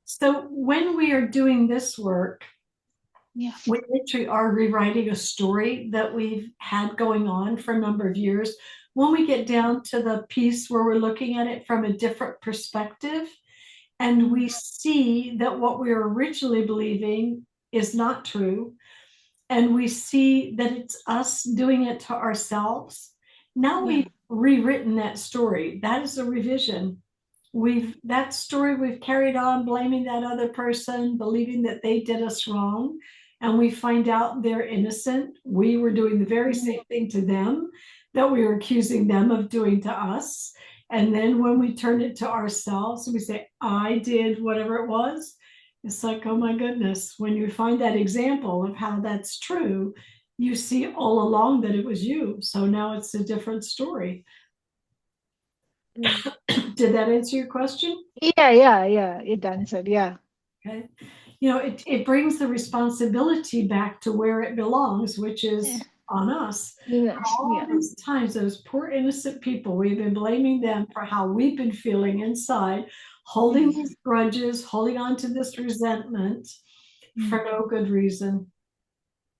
So when we are doing this work, Yeah. we literally are rewriting a story that we've had going on for a number of years. When we get down to the piece where we're looking at it from a different perspective, and we see that what we were originally believing is not true, and we see that it's us doing it to ourselves. Now Yeah. we've rewritten that story. That is a revision. That story we've carried on, blaming that other person, believing that they did us wrong, and we find out they're innocent. We were doing the very same thing to them that we were accusing them of doing to us. And then when we turn it to ourselves, we say, I did whatever it was. It's like, oh my goodness, when you find that example of how that's true, you see all along that it was you. So now it's a different story. Mm. Did that answer your question? Yeah. It answered. Yeah. Okay. It brings the responsibility back to where it belongs, which Yeah. is on us. Yes. All Yeah. these times, those poor innocent people, we've been blaming them for how we've been feeling inside, holding Yes. these grudges, holding on to this resentment Mm. for no good reason.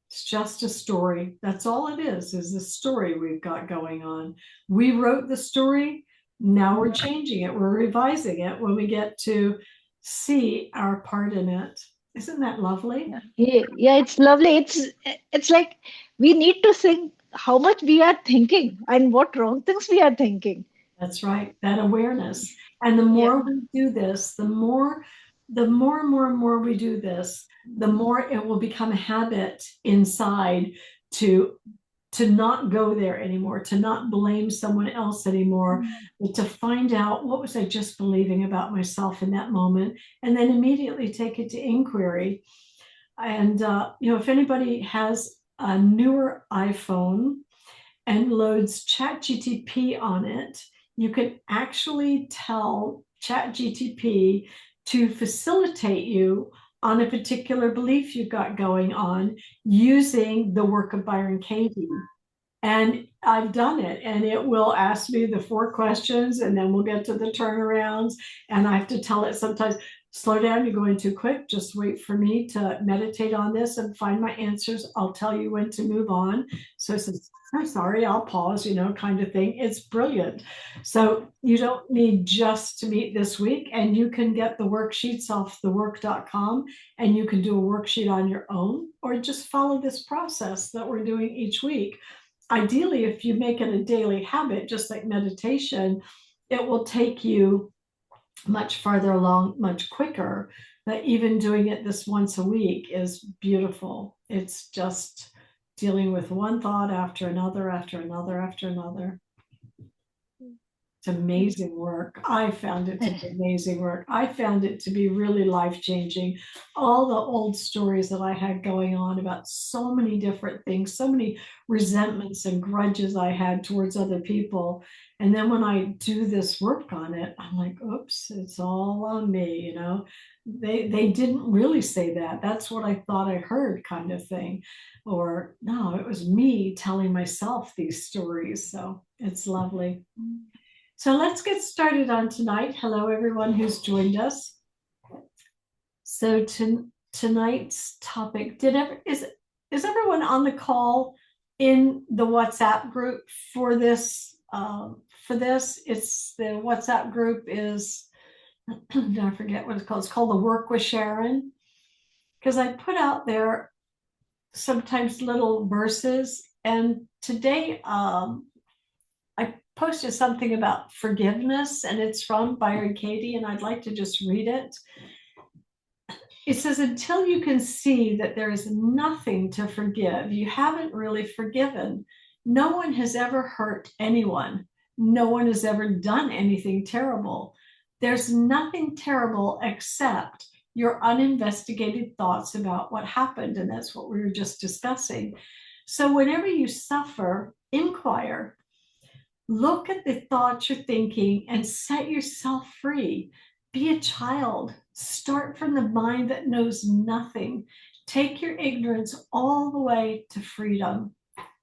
It's just a story. That's all it is a story we've got going on. We wrote the story. Now we're changing it. We're revising it when we get to see our part in it. Isn't that lovely? Yeah, it's lovely. It's like we need to think how much we are thinking and what wrong things we are thinking. That's right. That awareness. And the Yeah. more we do this, the more we do this, the more it will become a habit inside to to not go there anymore, to not blame someone else anymore, Mm. but to find out what was I just believing about myself in that moment, and then immediately take it to inquiry. And if anybody has a newer iPhone and loads ChatGTP on it, you can actually tell ChatGTP to facilitate you on a particular belief you've got going on using the work of Byron Katie. And I've done it, and it will ask me the 4 questions, and then we'll get to the turnarounds. And I have to tell it sometimes, slow down, you're going too quick. Just wait for me to meditate on this and find my answers. I'll tell you when to move on. So it says, I'm sorry, I'll pause, kind of thing. It's brilliant. So you don't need just to meet this week, and you can get the worksheets off thework.com, and you can do a worksheet on your own, or just follow this process that we're doing each week. Ideally, if you make it a daily habit, just like meditation, it will take you much farther along, much quicker. But even doing it this once a week is beautiful. It's just dealing with one thought after another, after another, after another. It's amazing work. I found it to be amazing work. I found it to be really life changing. All the old stories that I had going on about so many different things, so many resentments and grudges I had towards other people. And then when I do this work on it, I'm like, oops, it's all on me. They didn't really say that. That's what I thought I heard, kind of thing. Or no, it was me telling myself these stories. So it's lovely. So let's get started on tonight. Hello, everyone who's joined us. So tonight's topic, is everyone on the call in the WhatsApp group for this? It's the WhatsApp group is I forget what it's called. It's called the Work with Sharon, because I put out there sometimes little verses, and today I posted something about forgiveness, and it's from Byron Katie, and I'd like to just read it. It says, until you can see that there is nothing to forgive, you haven't really forgiven. No one has ever hurt anyone. No one has ever done anything terrible. There's nothing terrible except your uninvestigated thoughts about what happened. And that's what we were just discussing. So whenever you suffer, inquire. Look at the thoughts you're thinking and set yourself free. Be a child. Start from the mind that knows nothing. Take your ignorance all the way to freedom.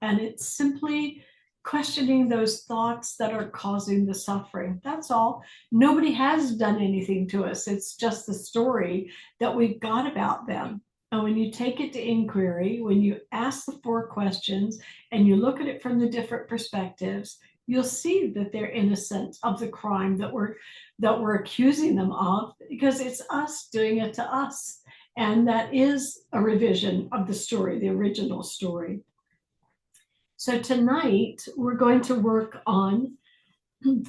And it's simply questioning those thoughts that are causing the suffering. That's all. Nobody has done anything to us. It's just the story that we've got about them. And when you take it to inquiry, when you ask the four questions and you look at it from the different perspectives, you'll see that they're innocent of the crime that we're accusing them of, because it's us doing it to us. And that is a revision of the story, the original story. So tonight we're going to work on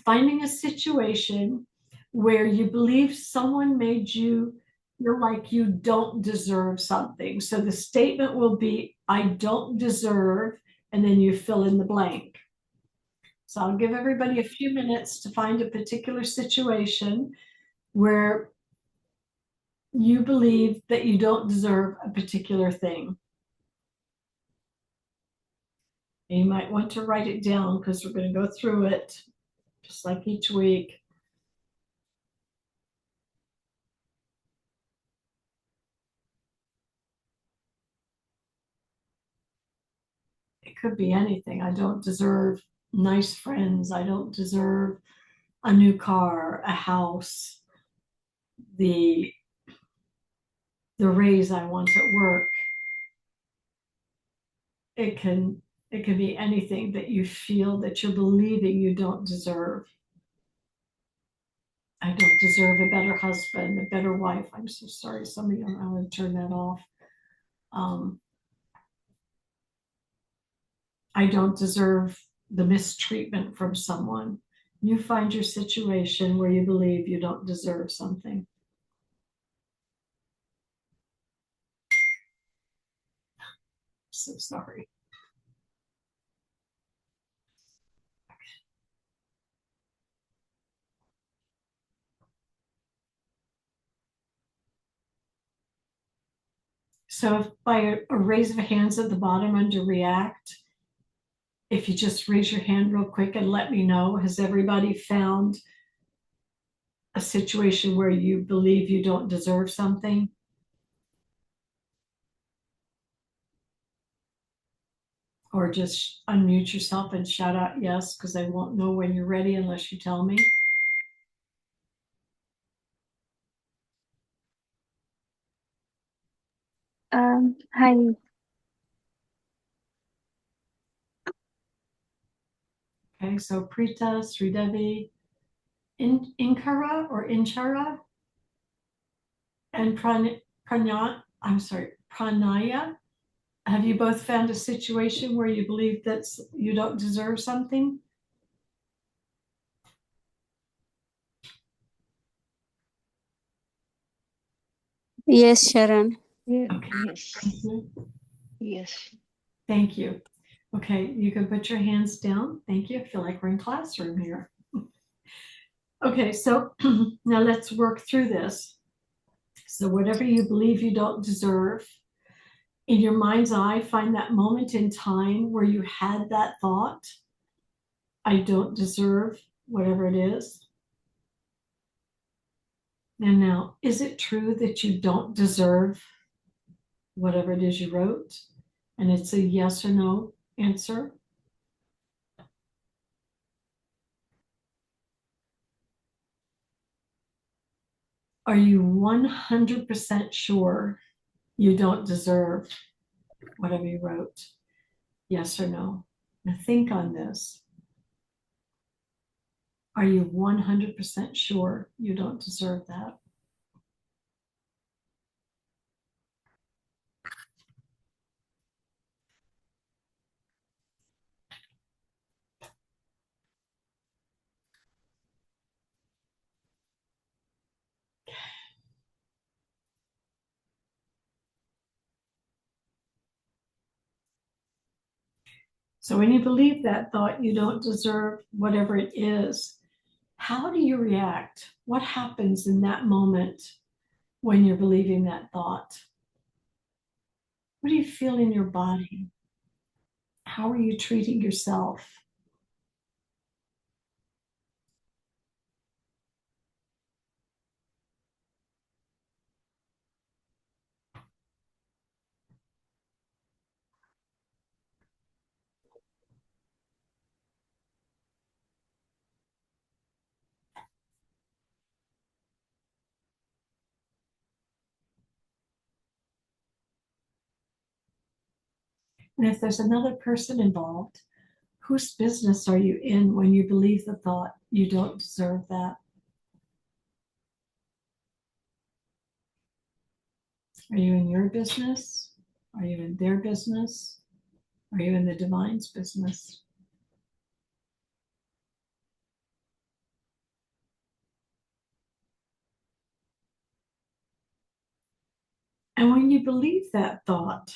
finding a situation where you believe someone made you feel like you don't deserve something. So the statement will be, I don't deserve, and then you fill in the blank. So I'll give everybody a few minutes to find a particular situation where you believe that you don't deserve a particular thing. And you might want to write it down because we're going to go through it just like each week. It could be anything. I don't deserve nice friends. I don't deserve a new car, a house, the the raise I want at work. It can it can be anything that you feel that you're believing you don't deserve. I don't deserve a better husband, a better wife. I'm so sorry. Somebody, I'm going to turn that off. Um, I don't deserve the mistreatment from someone. You find your situation where you believe you don't deserve something. So sorry. So if by a raise of hands at the bottom under react, if you just raise your hand real quick and let me know, has everybody found a situation where you believe you don't deserve something? Or just unmute yourself and shout out yes, because I won't know when you're ready unless you tell me. Hi. Okay, so Prita, Sridevi, Inkara or Inchara, and Pranaya. Have you both found a situation where you believe that you don't deserve something? Yes, Sharon. Okay, Yes. thank you. Yes. Thank you. Okay, you can put your hands down. Thank you. I feel like we're in classroom here. Okay, so now let's work through this. So whatever you believe you don't deserve, in your mind's eye, find that moment in time where you had that thought, I don't deserve whatever it is. And now, is it true that you don't deserve whatever it is you wrote? And it's a yes or no answer. Are you 100% sure you don't deserve whatever you wrote? Yes or no? Now think on this. Are you 100% sure you don't deserve that? So when you believe that thought, you don't deserve whatever it is, how do you react? What happens in that moment when you're believing that thought? What do you feel in your body? How are you treating yourself? And if there's another person involved, whose business are you in when you believe the thought, you don't deserve that? Are you in your business? Are you in their business? Are you in the divine's business? And when you believe that thought,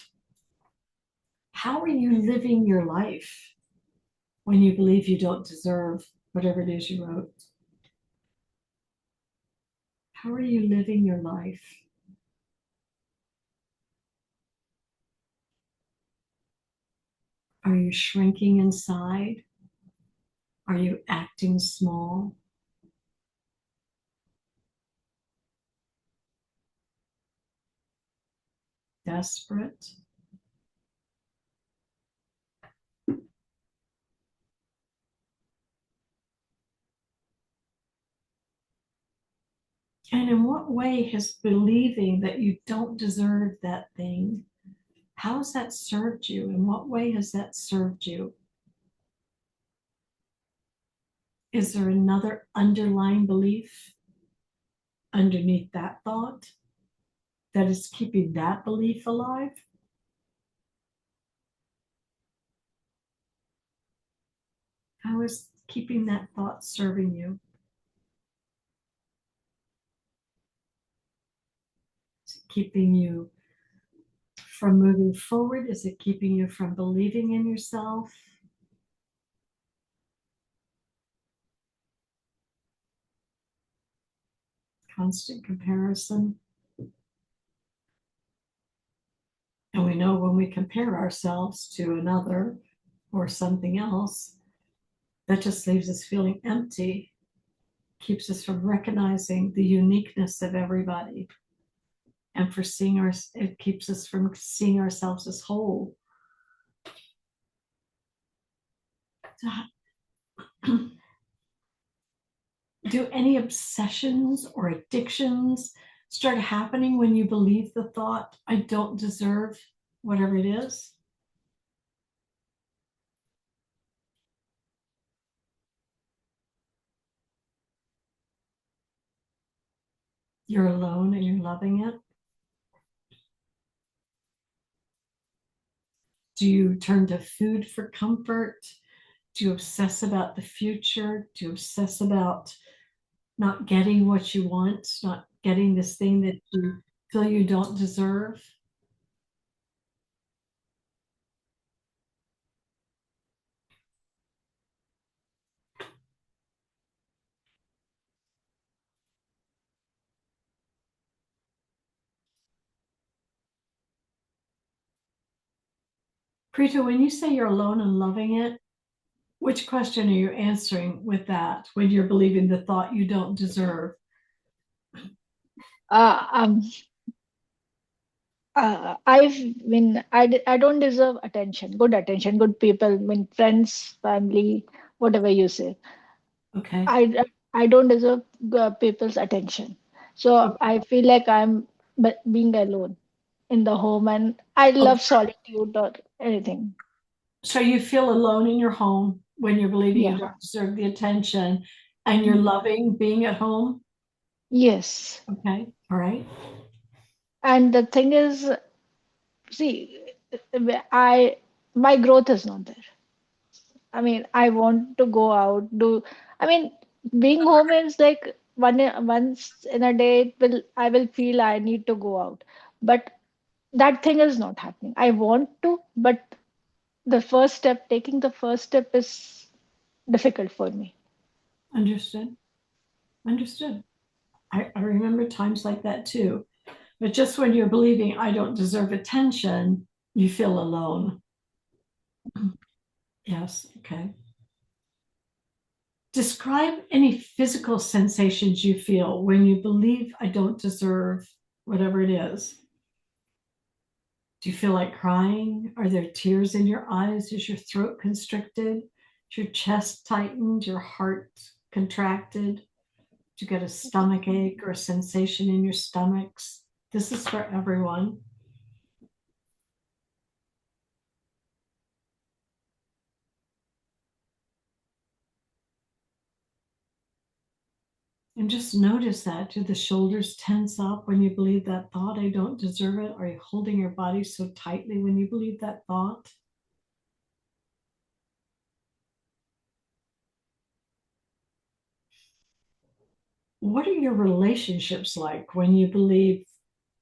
how are you living your life when you believe you don't deserve whatever it is you wrote? How are you living your life? Are you shrinking inside? Are you acting small? Desperate? And in what way has believing that you don't deserve that thing, how has that served you? In what way has that served you? Is there another underlying belief underneath that thought that is keeping that belief alive? How is keeping that thought serving you? Is it keeping you from moving forward? Is it keeping you from believing in yourself? Constant comparison. And we know when we compare ourselves to another or something else, that just leaves us feeling empty, keeps us from recognizing the uniqueness of everybody, and it keeps us from seeing ourselves as whole. Do any obsessions or addictions start happening when you believe the thought, I don't deserve whatever it is? You're alone and you're loving it? Do you turn to food for comfort? Do you obsess about the future? Do you obsess about not getting what you want, not getting this thing that you feel you don't deserve? Preeta, when you say you're alone and loving it, which question are you answering with that when you're believing the thought you don't deserve? Uh, um, I don't deserve attention, good people, friends, family, whatever you say. Okay. I don't deserve people's attention. So Okay. I feel like I'm being alone in the home, and I Okay. love solitude or anything. So you feel alone in your home when you're believing you Yeah. don't deserve the attention and you're Mm. loving being at home? Yes. Okay. All right. And the thing is, see, I my growth is not there. I mean, I want to go out, I mean, being home is like once in a day, I will feel I need to go out. But that thing is not happening. I want to, but taking the first step is difficult for me. Understood. Understood. I remember times like that too. But just when you're believing I don't deserve attention, you feel alone. Yes. Okay. Describe any physical sensations you feel when you believe I don't deserve whatever it is. Do you feel like crying? Are there tears in your eyes? Is your throat constricted? Is your chest tightened? Your heart contracted? Do you get a stomach ache or a sensation in your stomachs? This is for everyone. And just notice that. Do the shoulders tense up when you believe that thought, I don't deserve it? Are you holding your body so tightly when you believe that thought? What are your relationships like when you believe,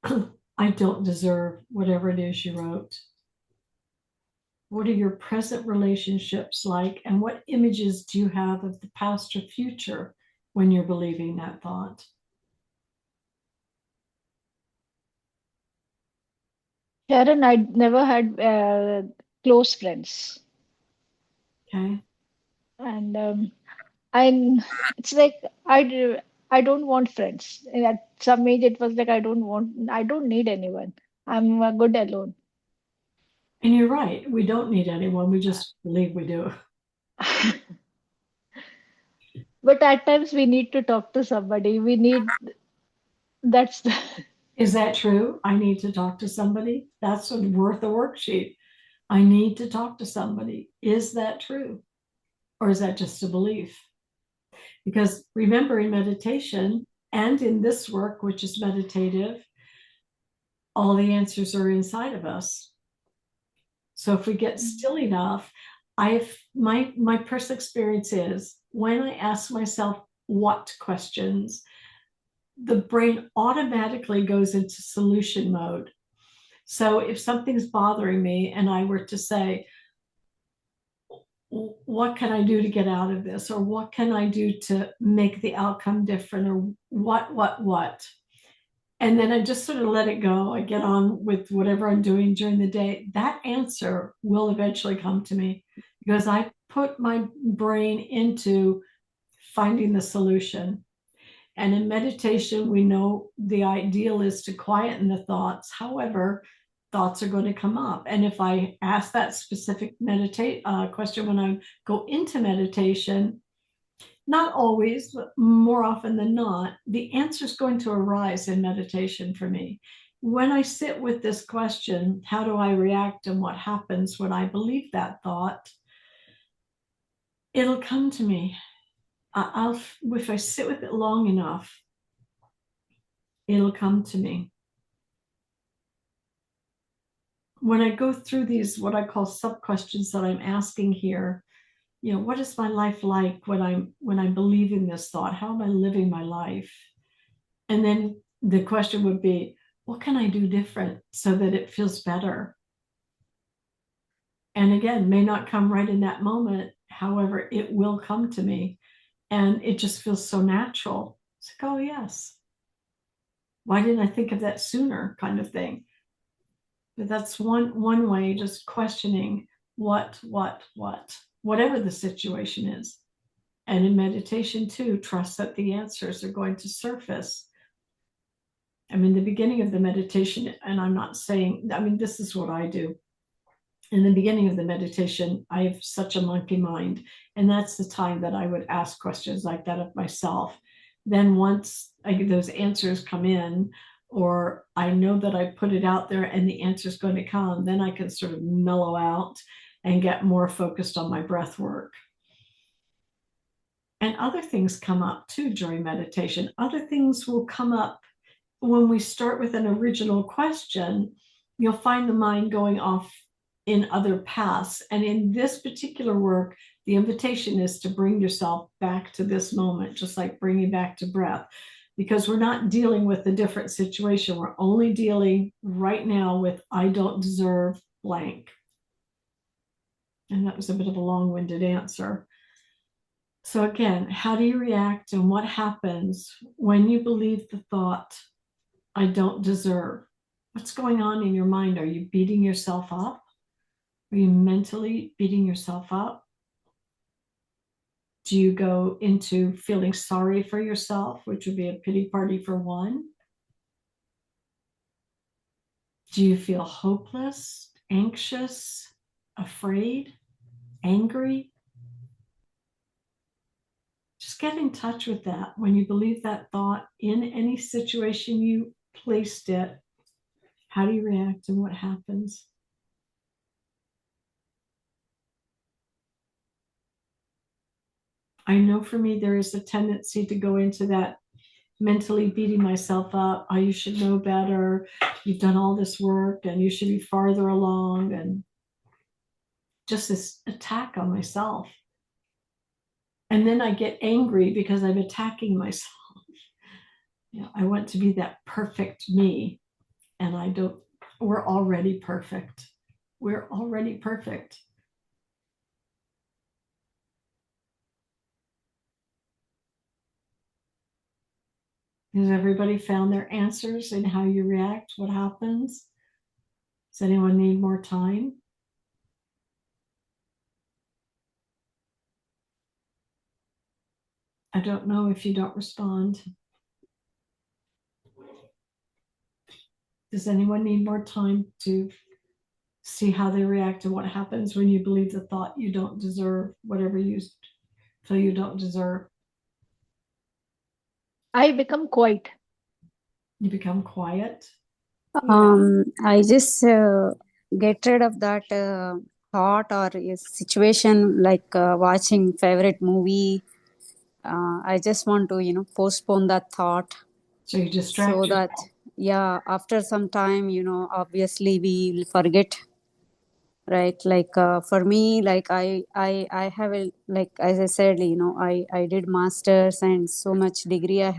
I don't deserve whatever it is you wrote? What are your present relationships like? And what images do you have of the past or future when you're believing that thought? Sharon, I never had close friends, Okay. and I'm. It's like I don't want friends. And at some age, it was like I don't need anyone. I'm good alone. And you're right. We don't need anyone. We just believe we do. But at times we need to talk to somebody. We need that's the Is that true? I need to talk to somebody. That's worth a worksheet. I need to talk to somebody. Is that true? Or is that just a belief? Because remember, in meditation and in this work, which is meditative, all the answers are inside of us. So if we get still enough, my personal experience is when I ask myself what questions, the brain automatically goes into solution mode. So if something's bothering me and I were to say, what can I do to get out of this? Or what can I do to make the outcome different? Or what? And then I just sort of let it go. I get on with whatever I'm doing during the day. That answer will eventually come to me because I put my brain into finding the solution. And in meditation, we know the ideal is to quieten the thoughts. However, thoughts are going to come up. And if I ask that specific question when I go into meditation, not always, but more often than not, the answer is going to arise in meditation for me. When I sit with this question, how do I react and what happens when I believe that thought? It'll come to me. If I sit with it long enough, it'll come to me. When I go through these, what I call sub questions that I'm asking here, what is my life like when I'm believing this thought? How am I living my life? And then the question would be, what can I do different so that it feels better? And again, may not come right in that moment. However, it will come to me. And it just feels so natural. It's like, oh, yes. Why didn't I think of that sooner? Kind of thing. But that's one way, just questioning whatever the situation is. And in meditation, too, trust that the answers are going to surface. I mean, the beginning of the meditation, and I'm not saying, I mean, this is what I do. In the beginning of the meditation, I have such a monkey mind. And that's the time that I would ask questions like that of myself. Then once those answers come in, or I know that I put it out there and the answer is going to come, then I can sort of mellow out and get more focused on my breath work. And other things come up too during meditation. Other things will come up when we start with an original question. You'll find the mind going off in other paths. And in this particular work, the invitation is to bring yourself back to this moment, just like bringing back to breath, because we're not dealing with a different situation. We're only dealing right now with, I don't deserve blank. And that was a bit of a long-winded answer. So again, how do you react and what happens when you believe the thought, I don't deserve? What's going on in your mind? Are you beating yourself up? Are you mentally beating yourself up? Do you go into feeling sorry for yourself, which would be a pity party for one? Do you feel hopeless, anxious, afraid, angry? Just get in touch with that. When you believe that thought in any situation you placed it, how do you react and what happens? I know for me, there is a tendency to go into that mentally beating myself up. Oh, you should know better. You've done all this work and you should be farther along. And just this attack on myself. And then I get angry because I'm attacking myself. I want to be that perfect me. And I don't, we're already perfect. We're already perfect. Has everybody found their answers in how you react? What happens? Does anyone need more time? I don't know if you don't respond. Does anyone need more time to see how they react and what happens when you believe the thought you don't deserve whatever you feel you don't deserve? I become quiet. You become quiet. Yeah. I just get rid of that thought or a situation like watching favorite movie. I just want to, postpone that thought So you so distract that, yourself. yeah, after some time, obviously we will forget, right? Like for me, like I have a, like as I said, I did masters and so much degree I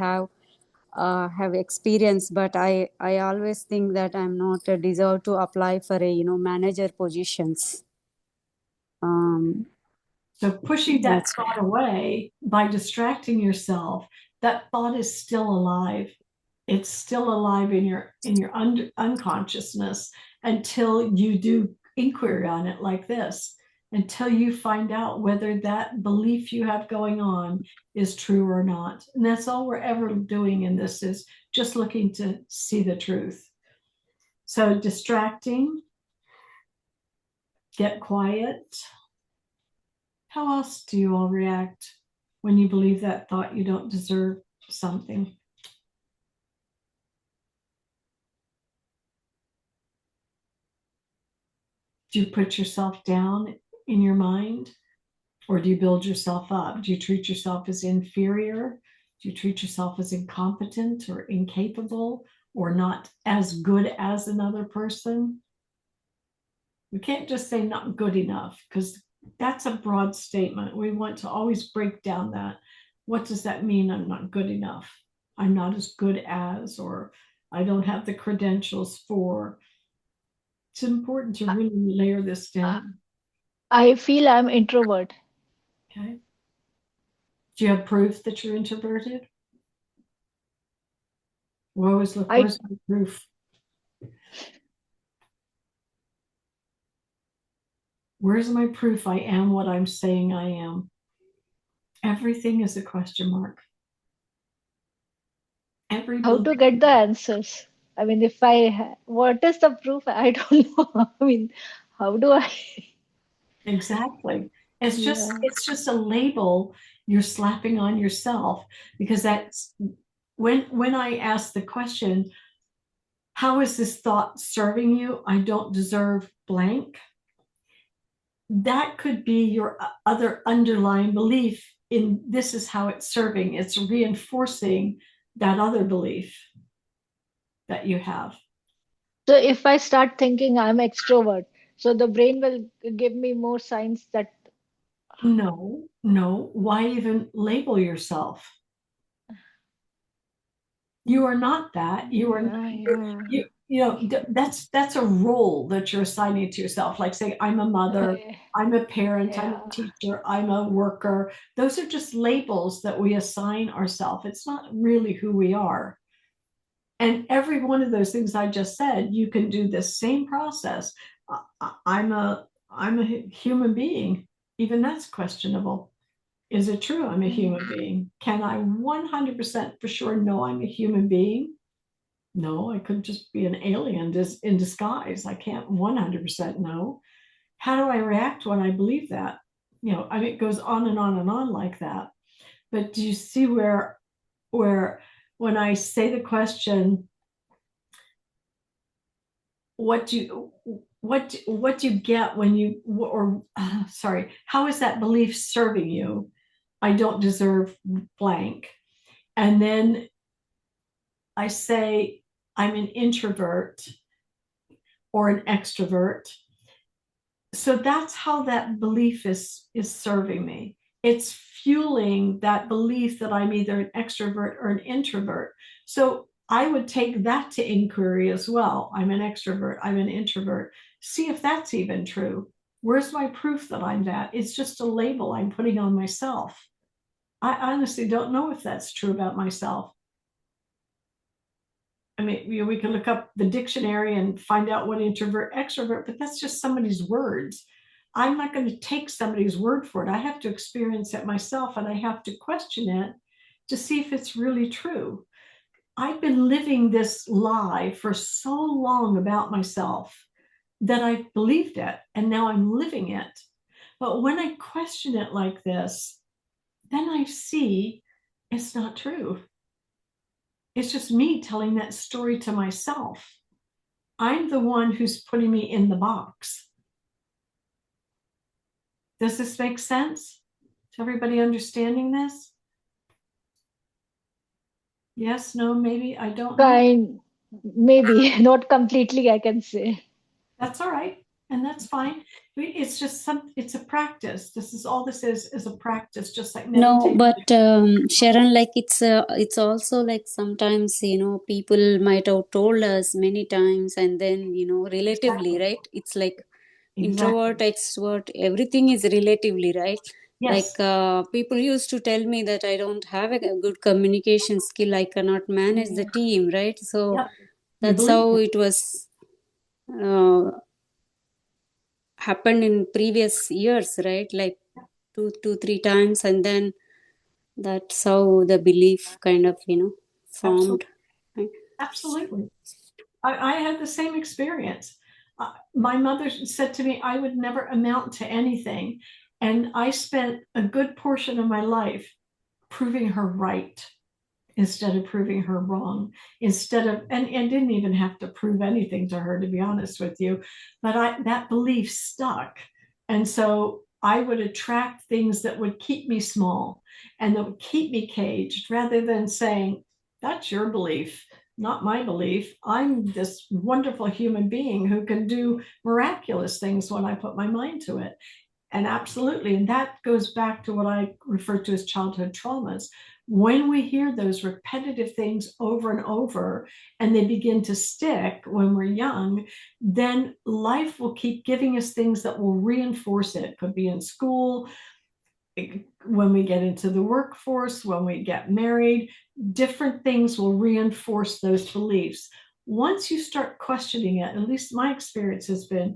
have experience, but I always think that I'm not deserved to apply for a manager positions. um So pushing that that's thought away by distracting yourself, that thought is still alive. It's still alive in your unconsciousness until you do inquiry on it like this, until you find out whether that belief you have going on is true or not. And that's all we're ever doing in this, is just looking to see the truth. So distracting, get quiet. How else do you all react when you believe that thought you don't deserve something? Do you put yourself down in your mind, or do you build yourself up? Do you treat yourself as inferior? Do you treat yourself as incompetent or incapable or not as good as another person? We can't just say not good enough, because that's a broad statement. We want to always break down that. What does that mean? I'm not good enough. I'm not as good as, or I don't have the credentials for. It's important to really layer this Uh, down. I feel I'm introvert. Okay. Do you have proof that you're introverted? We always look, I where's my proof? Where's my proof I am what I'm saying I am? Everything is a question mark. Every how belief. to get the answers. I mean, if what is the proof? I don't know. I mean, how do I? Exactly. It's just Yeah. it's just a label you're slapping on yourself, because that's when I ask the question, how is this thought serving you? I don't deserve blank. That could be your other underlying belief in this is how it's serving. It's reinforcing that other belief that you have. So if I start thinking I'm extrovert, so the brain will give me more signs that No, no. Why even label yourself? You are not that. You are yeah, yeah. that's a role that you're assigning to yourself. Like say, I'm a mother, I- I'm a parent, I'm a yeah. teacher, I'm a worker. Those are just labels that we assign ourselves. It's not really who we are. And every one of those things I just said, you can do the same process. I'm a human being. Even that's questionable. Is it true I'm a Mm. human being? Can I 100% for sure know I'm a human being? No, I could just be an alien in disguise. I can't 100% know. How do I react when I believe that? I mean, it goes on and on and on like that. But do you see where when I say the question, what do you what do you get when you, or sorry, how is that belief serving you? I don't deserve blank. And then I say I'm an introvert or an extrovert. So that's how that belief is serving me. It's fueling that belief that I'm either an extrovert or an introvert. So I would take that to inquiry as well. I'm an extrovert, I'm an introvert. See if that's even true. Where's my proof that I'm that? It's just a label I'm putting on myself. I honestly don't know if that's true about myself. I mean, we can look up the dictionary and find out what introvert, extrovert, but that's just somebody's words. I'm not going to take somebody's word for it. I have to experience it myself, and I have to question it to see if it's really true. I've been living this lie for so long about myself that I believed it, and now I'm living it. But when I question it like this, then I see it's not true. It's just me telling that story to myself. I'm the one who's putting me in the box. Does this make sense? Is everybody understanding this? Yes, no, maybe, I don't know. Kind, maybe not completely, I can say. That's all right. And that's fine. It's just it's a practice. This is all this is a practice, just like No, meditation. but Sharon, like it's also like sometimes, people might have told us many times, and then, relatively, Exactly. right? It's like introvert, Exactly. extrovert, everything is relatively, right? Like Yes. people used to tell me that I don't have a good communication skill, I cannot manage the team, right? So Yep. You that's believe how it. it was uh, happened in previous years, right? Like two, 3 times, and then that's how the belief kind of, Absolutely. formed. Right? Absolutely. I had the same experience. My mother said to me, I would never amount to anything. And I spent a good portion of my life proving her right instead of proving her wrong, instead of, and didn't even have to prove anything to her, to be honest with you. But that belief stuck. And so I would attract things that would keep me small and that would keep me caged rather than saying, that's your belief, not my belief. I'm this wonderful human being who can do miraculous things when I put my mind to it. And absolutely, and that goes back to what I refer to as childhood traumas. When we hear those repetitive things over and over and they begin to stick when we're young, then life will keep giving us things that will reinforce it. It could be in school, when we get into the workforce, when we get married, different things will reinforce those beliefs. Once you start questioning it, at least my experience has been,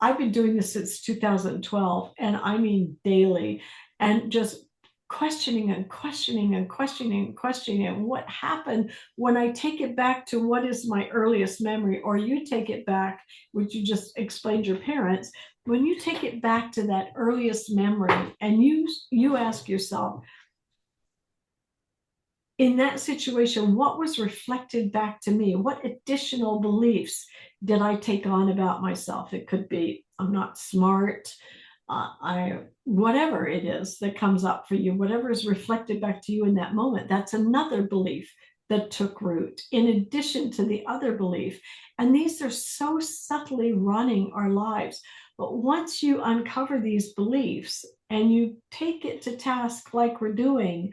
I've been doing this since 2012, and I mean daily, and just questioning and questioning and questioning and questioning. And what happened when I take it back to what is my earliest memory, or you take it back, which you just explained your parents, when you take it back to that earliest memory and you ask yourself, in that situation, what was reflected back to me? What additional beliefs did I take on about myself? It could be I'm not smart. Whatever it is that comes up for you, whatever is reflected back to you in that moment, that's another belief that took root in addition to the other belief. And these are so subtly running our lives. But once you uncover these beliefs and you take it to task like we're doing,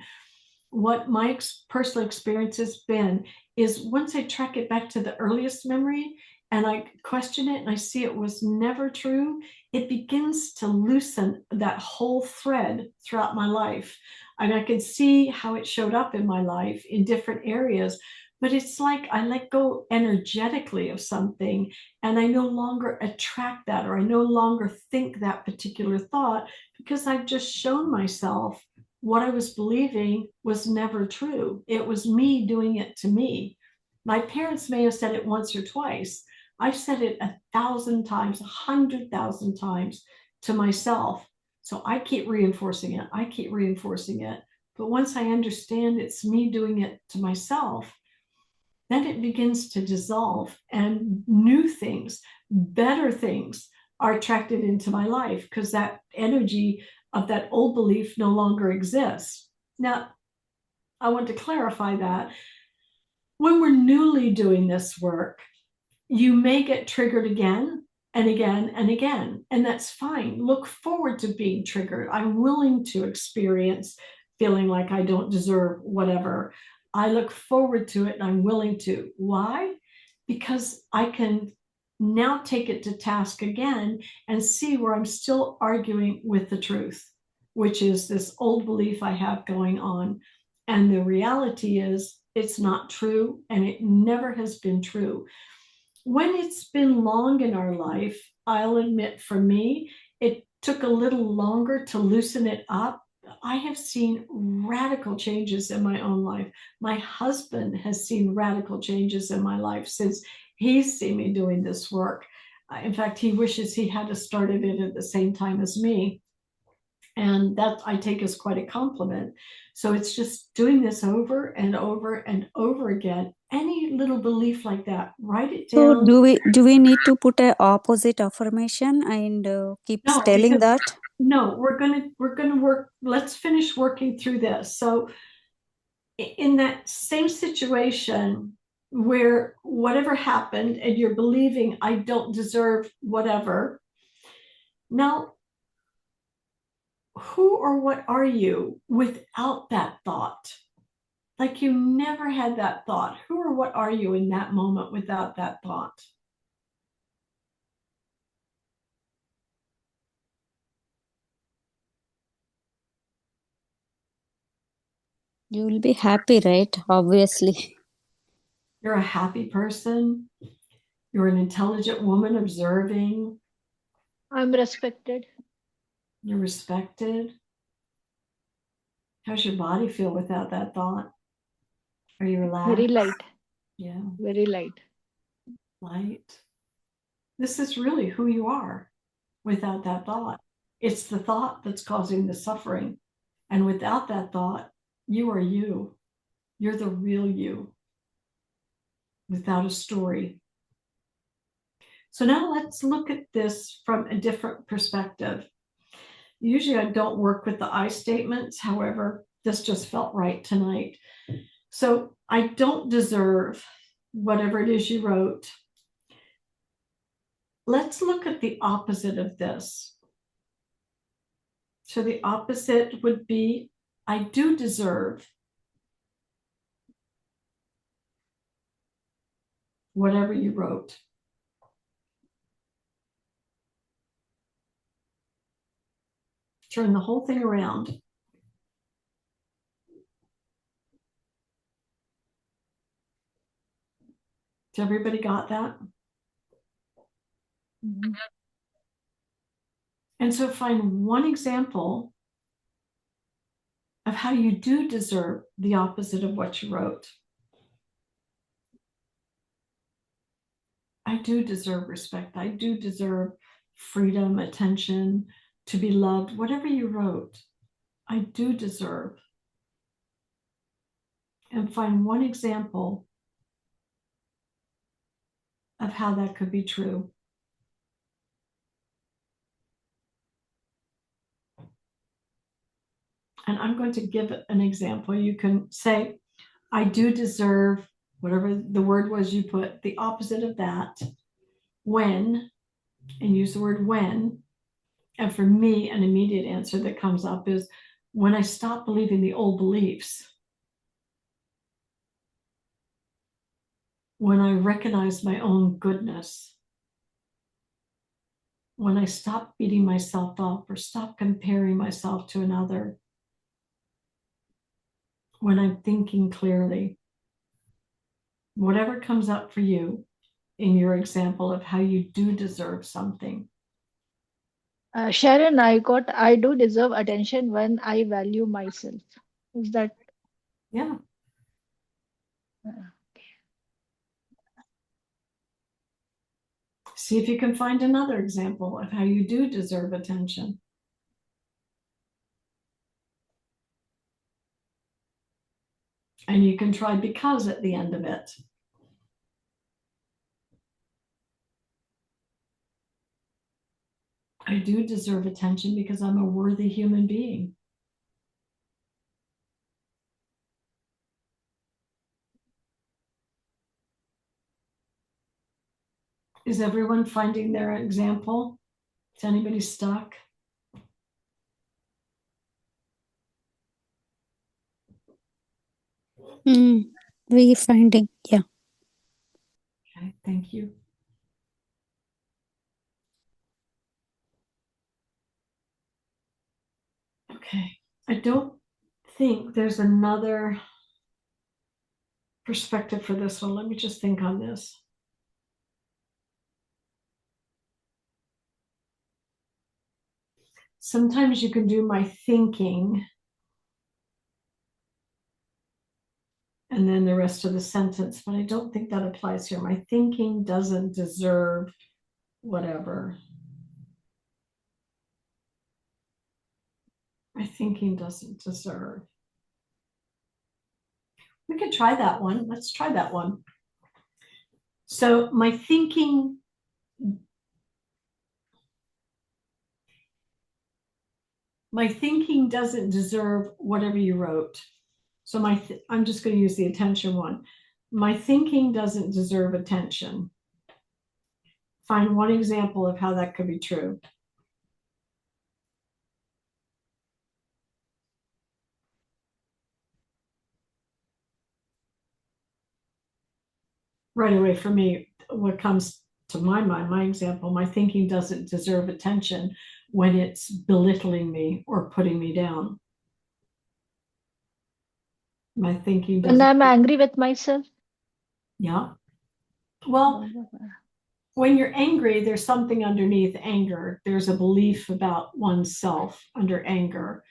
what my personal experience has been is once I track it back to the earliest memory and I question it and I see it was never true, it begins to loosen that whole thread throughout my life. And I can see how it showed up in my life in different areas. But it's like I let go energetically of something and I no longer attract that, or I no longer think that particular thought, because I've just shown myself what I was believing was never true. It was me doing it to me. My parents may have said it once or twice. I've said it 1,000 times, 100,000 times to myself. So I keep reinforcing it. I keep reinforcing it. But once I understand it's me doing it to myself, then it begins to dissolve and new things, better things are attracted into my life because that energy of that old belief no longer exists. Now, I want to clarify that when we're newly doing this work, you may get triggered again and again and again, and that's fine. Look forward to being triggered. I'm willing to experience feeling like I don't deserve whatever. I look forward to it and I'm willing to. Why? Because I can now take it to task again and see where I'm still arguing with the truth, which is this old belief I have going on. And the reality is, it's not true, and it never has been true. When it's been long in our life, I'll admit for me, it took a little longer to loosen it up. I have seen radical changes in my own life. My husband has seen radical changes in my life since he's seen me doing this work. In fact, he wishes he had started it at the same time as me. And that I take as quite a compliment. So it's just doing this over and over and over again. Any little belief like that, write it So down. do we need to put a opposite affirmation and keep No, telling because that? no, we're gonna work. Let's finish working through this. So in that same situation where whatever happened and you're believing I don't deserve whatever, now who or what are you without that thought? Like you never had that thought. Who or what are you in that moment without that thought? You will be happy, right? Obviously. You're a happy person. You're an intelligent woman observing. I'm respected. You're respected. How's your body feel without that thought? Are you Very relaxed? light. Yeah, Very light. light. This is really who you are without that thought. It's the thought that's causing the suffering. And without that thought, you are you. You're the real you without a story. So now let's look at this from a different perspective. Usually I don't work with the I statements. However, this just felt right tonight. So I don't deserve whatever it is you wrote. Let's look at the opposite of this. So the opposite would be I do deserve whatever you wrote. Turn the whole thing around. So everybody got that? Mhm. And so find one example of how you do deserve the opposite of what you wrote. I do deserve respect. I do deserve freedom, attention, to be loved, whatever you wrote. I do deserve. And find one example of how that could be true. And I'm going to give an example. You can say, I do deserve whatever the word was you put, the opposite of that, when, and use the word when. And for me, an immediate answer that comes up is when I stop believing the old beliefs, when I recognize my own goodness, when I stop beating myself up or stop comparing myself to another, when I'm thinking clearly, whatever comes up for you in your example of how you do deserve something. Sharon, I do deserve attention when I value myself. Is that? Yeah. uh, See if you can find another example of how you do deserve attention. And you can try because at the end of it. I do deserve attention because I'm a worthy human being. Is everyone finding their example? Is anybody stuck? We finding, yeah. Okay, thank you. Okay, I don't think there's another perspective for this one. Let me just think on this. Sometimes you can do my thinking and then the rest of the sentence, but I don't think that applies here. My thinking doesn't deserve whatever. My thinking doesn't deserve. We could try that one. Let's try that one. So my thinking doesn't deserve whatever you wrote. So I'm just going to use the attention one. My thinking doesn't deserve attention. Find one example of how that could be true. Right away for me, what comes to my mind, my example, my thinking doesn't deserve attention when it's belittling me or putting me down. My thinking When doesn't. I'm angry with myself. Yeah. Well, when you're angry, there's something underneath anger. There's a belief about oneself under anger.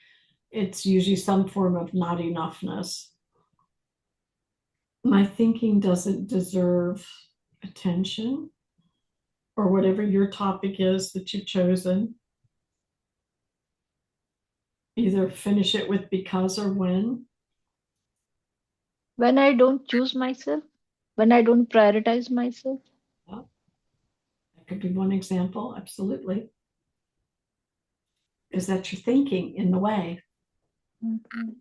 It's usually some form of not enoughness. My thinking doesn't deserve attention, or whatever your topic is that you've chosen. Either finish it with because or when. When I don't choose myself, when I don't prioritize myself. Yeah, that could be one example, absolutely. Is that your thinking in the way? Okay.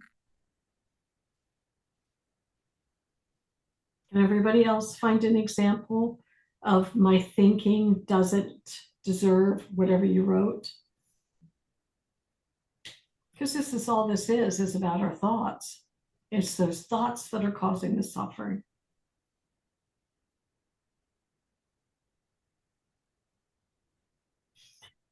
Can everybody else find an example of my thinking doesn't deserve whatever you wrote? Because this is all this is about our thoughts. It's those thoughts that are causing the suffering.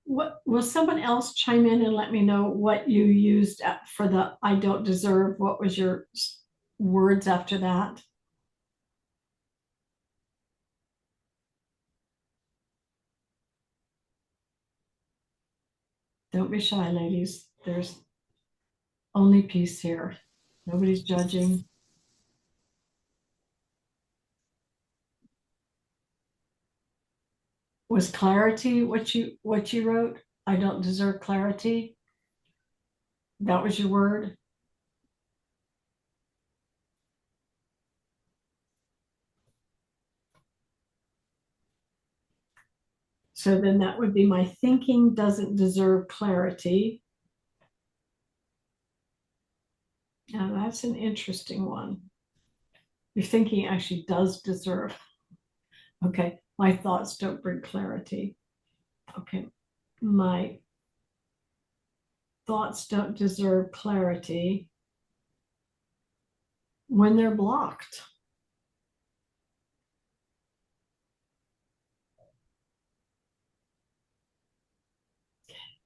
What, will someone else chime in and let me know what you used for the I don't deserve? What was your words after that? Don't be shy, ladies. There's only peace here. Nobody's judging. Was clarity what you wrote? I don't deserve clarity. That was your word. So then that would be my thinking doesn't deserve clarity. Now that's an interesting one. Your thinking actually does deserve. Okay, my thoughts don't bring clarity. Okay, my thoughts don't deserve clarity when they're blocked.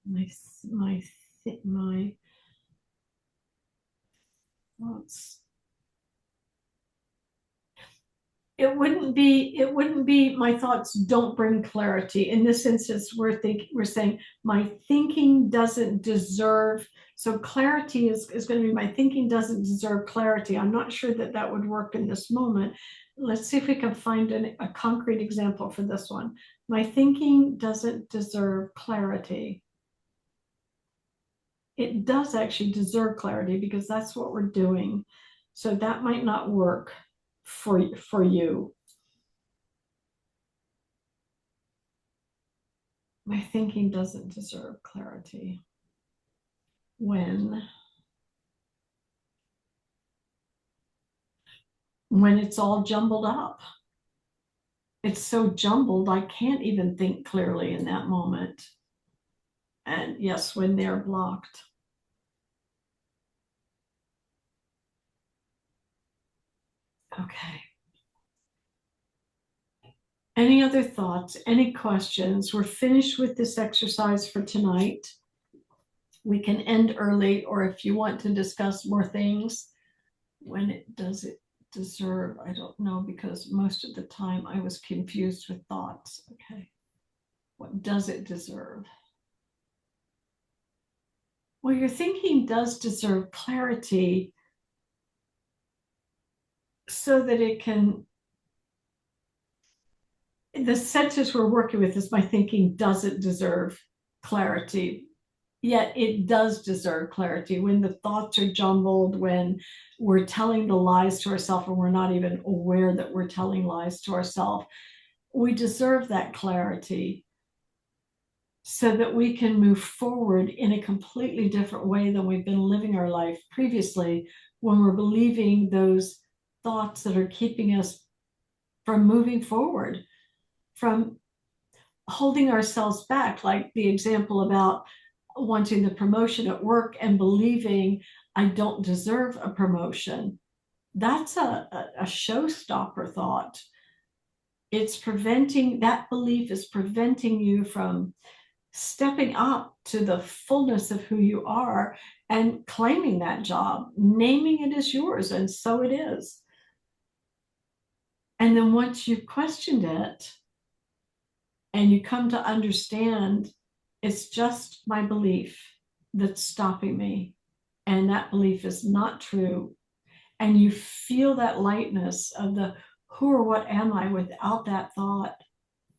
My thoughts. It wouldn't be my thoughts don't bring clarity. In this instance, we're saying my thinking doesn't deserve. So clarity is going to be my thinking doesn't deserve clarity. I'm not sure that that would work in this moment. Let's see if we can find a concrete example for this one. My thinking doesn't deserve clarity. It does actually deserve clarity because that's what we're doing. So that might not work for you. My thinking doesn't deserve clarity when it's all jumbled up. it's so jumbled, I can't even think clearly in that moment. And yes, when they're blocked. Okay. Any other thoughts? Any questions? We're finished with this exercise for tonight. We can end early, or if you want to discuss more things, when it does it deserve, I don't know, because most of the time I was confused with thoughts. Okay. What does it deserve? Well, your thinking does deserve clarity so that it can, the sentence we're working with is my thinking doesn't deserve clarity, yet it does deserve clarity. When the thoughts are jumbled, when we're telling the lies to ourselves and we're not even aware that we're telling lies to ourselves, we deserve that clarity so that we can move forward in a completely different way than we've been living our life previously, when we're believing those thoughts that are keeping us from moving forward, from holding ourselves back, like the example about wanting the promotion at work and believing I don't deserve a promotion. That's a showstopper thought. It's preventing, that belief is preventing you from stepping up to the fullness of who you are and claiming that job, naming it as yours, and so it is. And then once you've questioned it and you come to understand it's just my belief that's stopping me, and that belief is not true, and you feel that lightness of the who or what am I without that thought,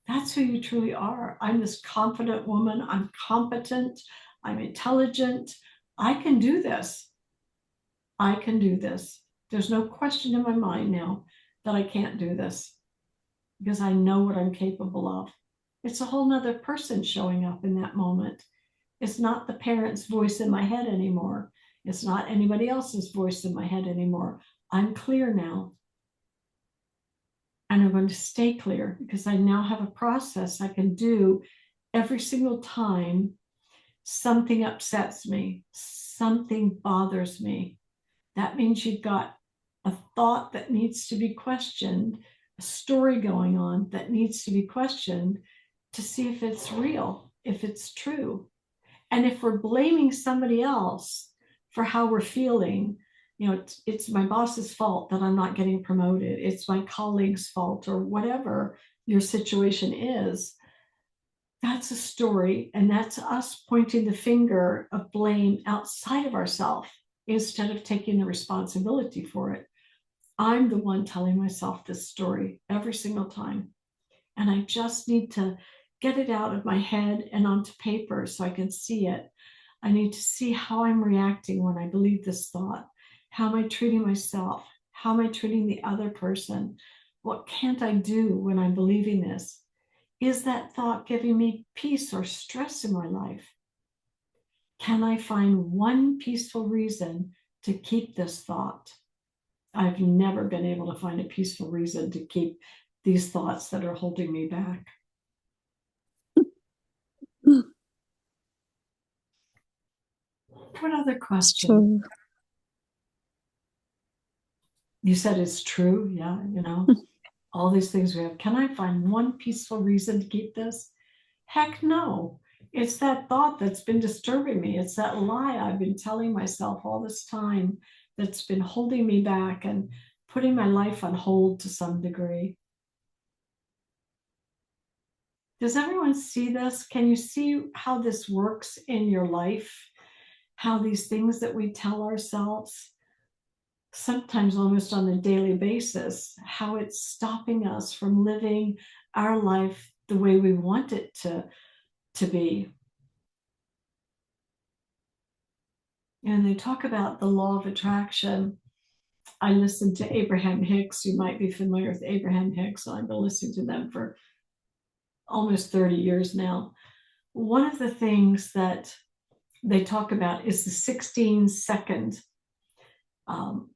that's who you truly are. I'm this confident woman. I'm competent. I'm intelligent. I can do this. I can do this. There's no question in my mind now that I can't do this because I know what I'm capable of. It's a whole nother person showing up in that moment. It's not the parent's voice in my head anymore. It's not anybody else's voice in my head anymore. I'm clear now. And I'm going to stay clear because I now have a process I can do every single time something upsets me, something bothers me. That means you've got a thought that needs to be questioned, a story going on that needs to be questioned to see if it's real, if it's true. And if we're blaming somebody else for how we're feeling, it's my boss's fault that I'm not getting promoted. It's my colleague's fault, or whatever your situation is. That's a story, and that's us pointing the finger of blame outside of ourselves instead of taking the responsibility for it. I'm the one telling myself this story every single time. And I just need to get it out of my head and onto paper so I can see it. I need to see how I'm reacting when I believe this thought. How am I treating myself? How am I treating the other person? What can't I do when I'm believing this? Is that thought giving me peace or stress in my life? Can I find one peaceful reason to keep this thought? I've never been able to find a peaceful reason to keep these thoughts that are holding me back. What other question? True. You said it's true. Yeah, all these things we have. Can I find one peaceful reason to keep this? Heck no. It's that thought that's been disturbing me. It's that lie I've been telling myself all this time that's been holding me back and putting my life on hold to some degree. Does everyone see this? Can you see how this works in your life? How these things that we tell ourselves, sometimes almost on a daily basis, how it's stopping us from living our life the way we want it to be. And they talk about the law of attraction. I listened to Abraham Hicks. You might be familiar with Abraham Hicks. I've been listening to them for almost 30 years now. One of the things that they talk about is the 16-second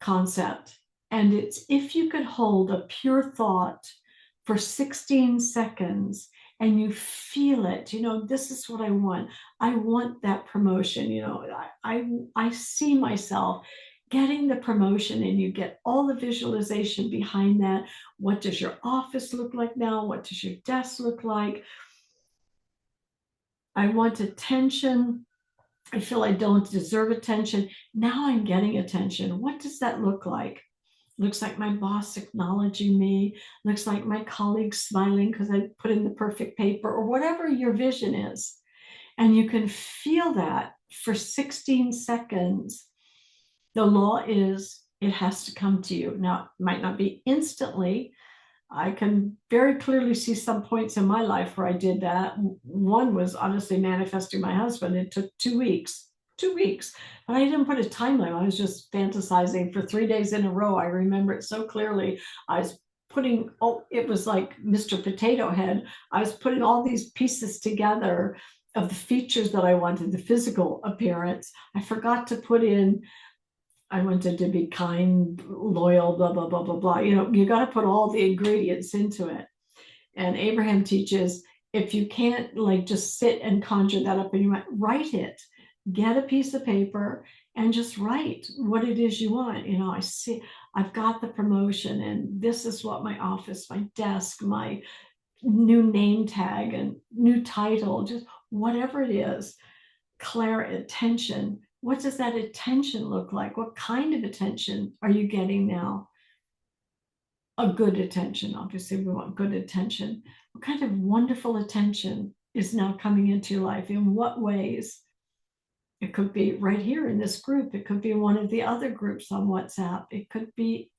concept. And it's if you could hold a pure thought for 16 seconds and you feel it, this is what I want. I want that promotion. I see myself getting the promotion, and you get all the visualization behind that. What does your office look like now? What does your desk look like? I want attention. I feel I don't deserve attention. Now I'm getting attention. What does that look like? Looks like my boss acknowledging me. Looks like my colleagues smiling because I put in the perfect paper, or whatever your vision is. And you can feel that for 16 seconds. The law is it has to come to you. Now, it might not be instantly. I can very clearly see some points in my life where I did that. One was honestly manifesting my husband. It took 2 weeks, but I didn't put a time limit. I was just fantasizing for 3 days in a row. I remember it so clearly. I was it was like Mr. Potato Head. I was putting all these pieces together of the features that I wanted, the physical appearance. I forgot to put in, I wanted to be kind, loyal, blah, blah, blah, blah, blah. You got to put all the ingredients into it. And Abraham teaches, if you can't like just sit and conjure that up in your mind, write it. Get a piece of paper and just write what it is you want. I see, I've got the promotion, and this is what my office, my desk, my new name tag and new title, just whatever it is. Attention. What does that attention look like? What kind of attention are you getting now? A good attention. Obviously, we want good attention. What kind of wonderful attention is now coming into your life? In what ways? It could be right here in this group. It could be one of the other groups on WhatsApp. It could be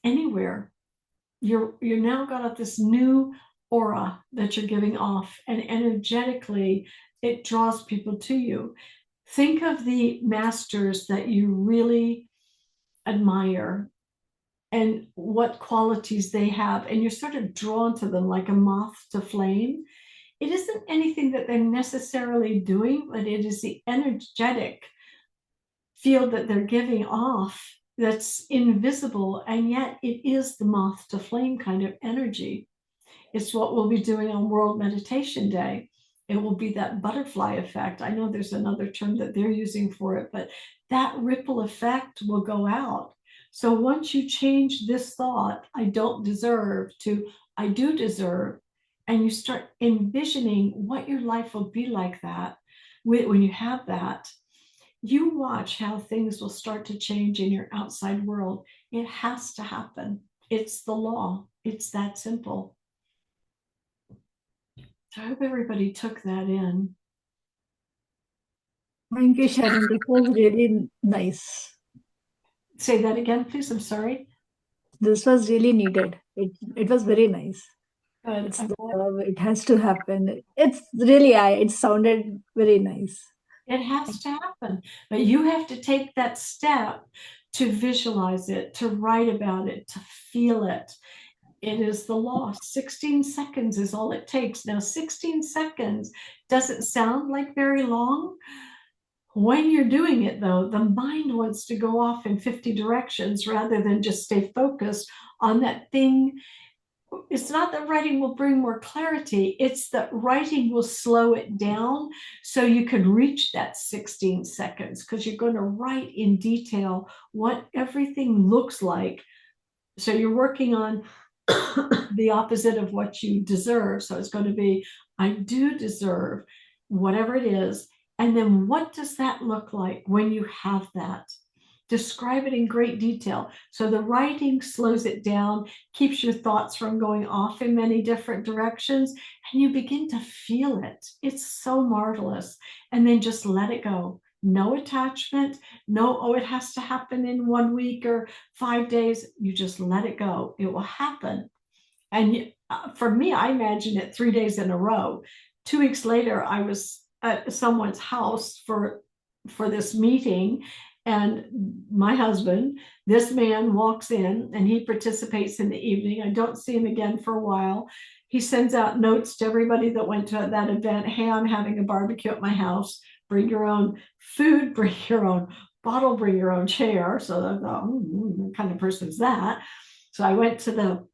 anywhere. You're now got this new aura that you're giving off, and energetically it draws people to you. Think of the masters that you really admire and what qualities they have, and you're sort of drawn to them like a moth to flame. It isn't anything that they're necessarily doing, but it is the energetic field that they're giving off that's invisible, and yet it is the moth to flame kind of energy. It's what we'll be doing on World Meditation Day. It will be that butterfly effect. I know there's another term that they're using for it, but that ripple effect will go out. So once you change this thought, I don't deserve, to I do deserve, and you start envisioning what your life will be like that, when you have that, you watch how things will start to change in your outside world. It has to happen. It's the law. It's that simple. I hope everybody took that in. Thank you, Sharon. This was really nice. Say that again, please. I'm sorry. This was really needed. It was very nice. Good. It has to happen. It's really, it sounded very nice. It has to happen, but you have to take that step to visualize it, to write about it, to feel it. It is the law. 16 seconds is all it takes. Now, 16 seconds doesn't sound like very long. When you're doing it, though, the mind wants to go off in 50 directions rather than just stay focused on that thing. It's not that writing will bring more clarity, it's that writing will slow it down so you can reach that 16 seconds, because you're going to write in detail what everything looks like. So you're working on the opposite of what you deserve. So it's going to be, I do deserve whatever it is. And then what does that look like when you have that? Describe it in great detail. So the writing slows it down, keeps your thoughts from going off in many different directions, and you begin to feel it. It's so marvelous. And then just let it go. No attachment, no, oh, it has to happen in 1 week or 5 days. You just let it go. It will happen. And for me, I imagine it 3 days in a row. 2 weeks later, I was at someone's house for this meeting, and my husband, this man, walks in and he participates in the evening. I don't see him again for a while. He sends out notes to everybody that went to that event. Hey, I'm having a barbecue at my house. Bring your own food, bring your own bottle, bring your own chair. So I thought, what kind of person is that? So I went to the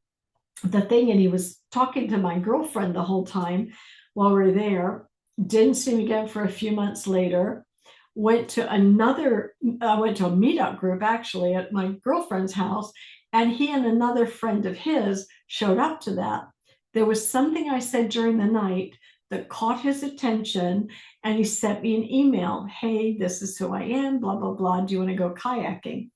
the thing, and he was talking to my girlfriend the whole time while we were there. Didn't see him again for a few months later. Went to I went to a meetup group actually at my girlfriend's house, and he and another friend of his showed up to that. There was something I said during the night that caught his attention, and he sent me an email. Hey, this is who I am, blah, blah, blah. Do you want to go kayaking?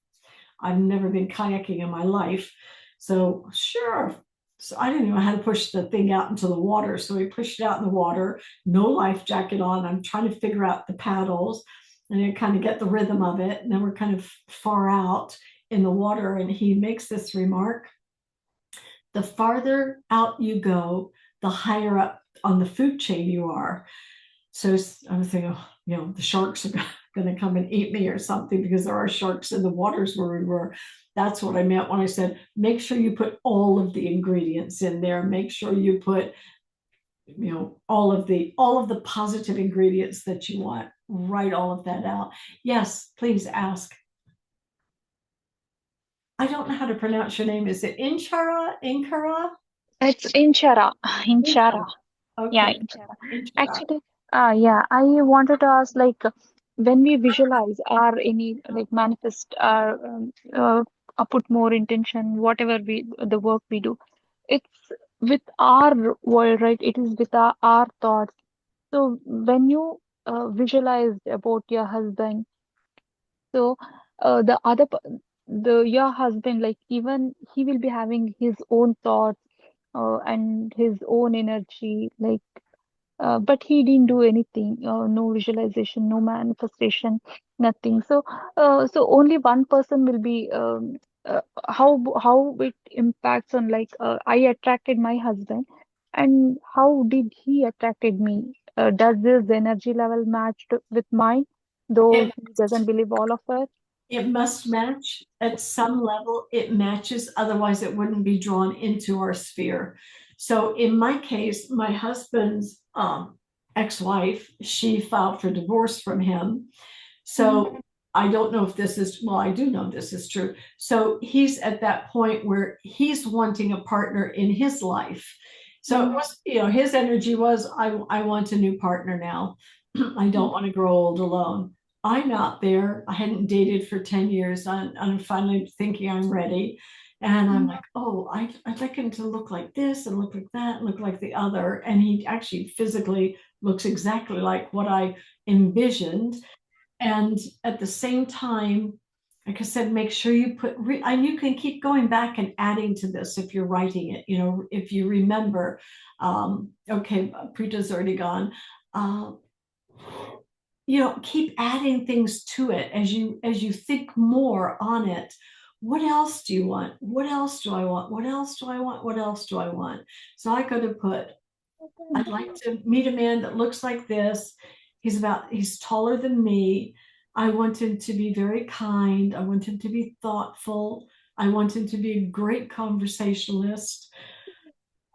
I've never been kayaking in my life. So sure. So I didn't know how to push the thing out into the water. So we pushed it out in the water, no life jacket on. I'm trying to figure out the paddles and I kind of get the rhythm of it. And then we're kind of far out in the water. And he makes this remark: the farther out you go, the higher up on the food chain you are. So I was thinking, oh, the sharks are going to come and eat me or something, because there are sharks in the waters where we were. That's what I meant when I said, make sure you put all of the ingredients in there. Make sure you put, all of the positive ingredients that you want. Write all of that out. Yes, please ask. I don't know how to pronounce your name. Is it Inchara? Inkara? It's Inchara. Inchara. Okay. Yeah, Inchara. Inchara. Actually, yeah, I wanted to ask, like, when we visualize or any like manifest or put more intention, whatever the work we do, it's with our world, right? It is with our thoughts. So when you visualize about your husband, so the your husband, like, even he will be having his own thoughts and his own energy, like, but he didn't do anything, no visualization, no manifestation, nothing. So only one person will be how it impacts on, like, I attracted my husband, and how did he attracted me? Does this energy level match with mine, though It he doesn't believe all of it? It must match at some level. It matches, otherwise it wouldn't be drawn into our sphere. So in my case, my husband's ex-wife, she filed for divorce from him. So I don't know if this is, well, I do know this is true. So he's at that point where he's wanting a partner in his life. So it was, his energy was, I want a new partner now. I don't want to grow old alone. I'm out there. I hadn't dated for 10 years. I'm finally thinking I'm ready. And I'm like, oh, I'd like him to look like this and look like that and look like the other. And he actually physically looks exactly like what I envisioned. And at the same time, like I said, make sure you put, and you can keep going back and adding to this if you're writing it, if you remember, okay, Prita's already gone. Keep adding things to it as you think more on it. What else do you want? What else do I want? What else do I want? What else do I want? So I could have put, I'd like to meet a man that looks like this. He's taller than me. I want him to be very kind. I want him to be thoughtful. I want him to be a great conversationalist.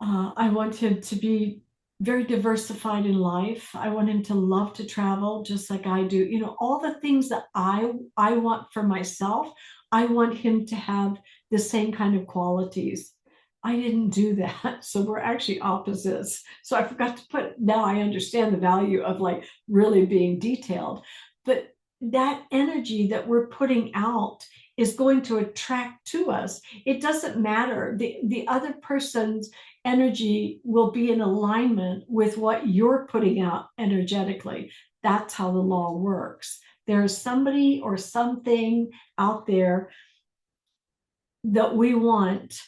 I want him to be very diversified in life. I want him to love to travel just like I do. All the things that I want for myself, I want him to have the same kind of qualities. I didn't do that. So we're actually opposites. So I forgot to put, now I understand the value of like really being detailed. But that energy that we're putting out is going to attract to us. It doesn't matter. The other person's energy will be in alignment with what you're putting out energetically. That's how the law works. There's somebody or something out there that we want,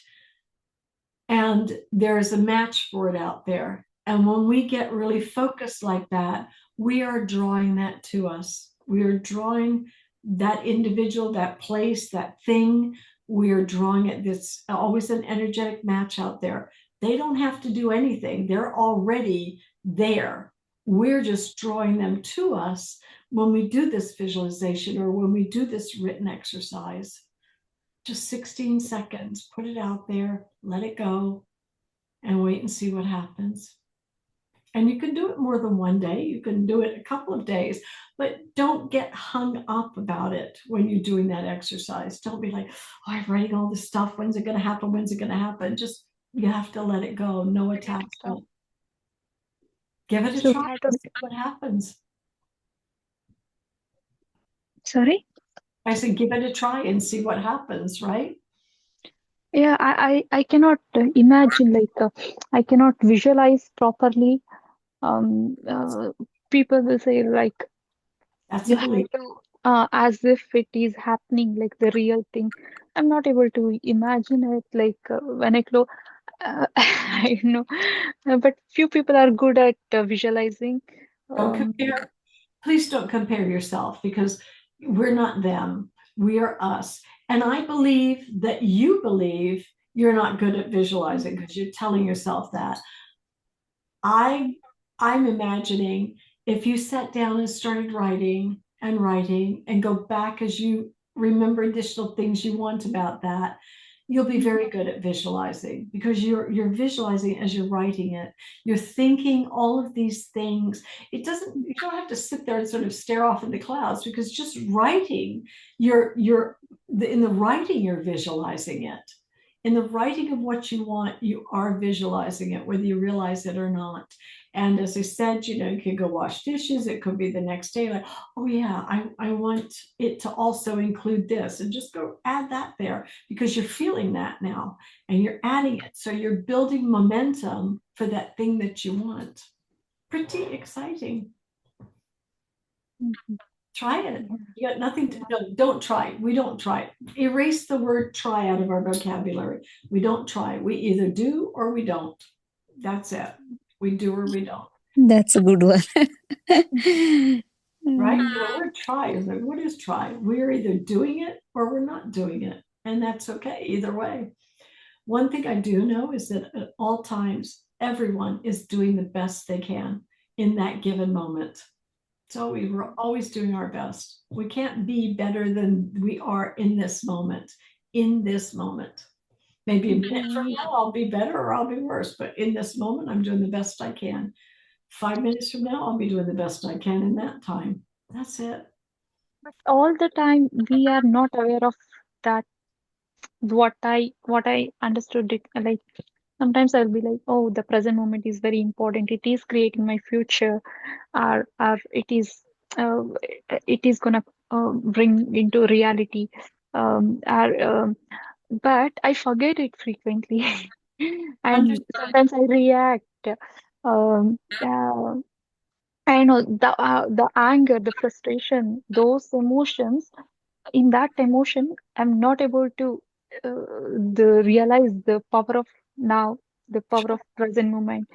and there's a match for it out there. And when we get really focused like that, we are drawing that to us. We are drawing that individual, that place, that thing. We are drawing it. There's always an energetic match out there. They don't have to do anything. They're already there. We're just drawing them to us when we do this visualization or when we do this written exercise. Just 16 seconds, put it out there, let it go, and wait and see what happens. And you can do it more than one day. You can do it a couple of days, but don't get hung up about it when you're doing that exercise. Don't be like, oh, I'm writing all this stuff. When's it going to happen? When's it going to happen? Just you have to let it go. No attachment. Give it a So we try have and to. see what happens. Sorry. I said, give it a try and see what happens, right? Yeah, I cannot imagine, like, I cannot visualize properly. People will say, like, That's you a have belief. to, as if it is happening, like the real thing. I'm not able to imagine it, like, when I close. I know, but few people are good at visualizing. Don't Um, compare. Please don't compare yourself, because we're not them. We are us. And I believe that you believe you're not good at visualizing because you're telling yourself that. I I'm imagining if you sat down and started writing and go back as you remember additional things you want about that, you'll be very good at visualizing, because you're visualizing as you're writing it. You're thinking all of these things. You don't have to sit there and sort of stare off in the clouds, because just writing, in the writing, you're visualizing it. In the writing of what you want, you are visualizing it, whether you realize it or not. And as I said, you can go wash dishes. It could be the next day, like, oh yeah, I want it to also include this, and just go add that there, because you're feeling that now and you're adding it. So you're building momentum for that thing that you want. Pretty exciting. mhm. Try it. You got nothing to, no, don't try. We don't try. Erase the word try out of our vocabulary. We don't try. We either do or we don't. That's it. We do or we don't. That's a good one. Right? Mm. The word try is like, what is try? We're either doing it or we're not doing it. And that's okay either way. One thing I do know is that at all times, everyone is doing the best they can in that given moment. So we were always doing our best. We can't be better than we are in this moment. In this moment. Maybe a minute from now, I'll be better or I'll be worse. But in this moment, I'm doing the best I can. 5 minutes from now, I'll be doing the best I can in that time. That's it. But all the time we are not aware of that. What I understood it, like, sometimes I'll be like, oh, the present moment is very important. It is creating my future, or uh, it is gonna bring into reality. Or but I forget it frequently, and Understood. sometimes I react. Um, uh, I know the anger, the frustration, those emotions. In that emotion, I'm not able to realize the power of now, the power of present moment.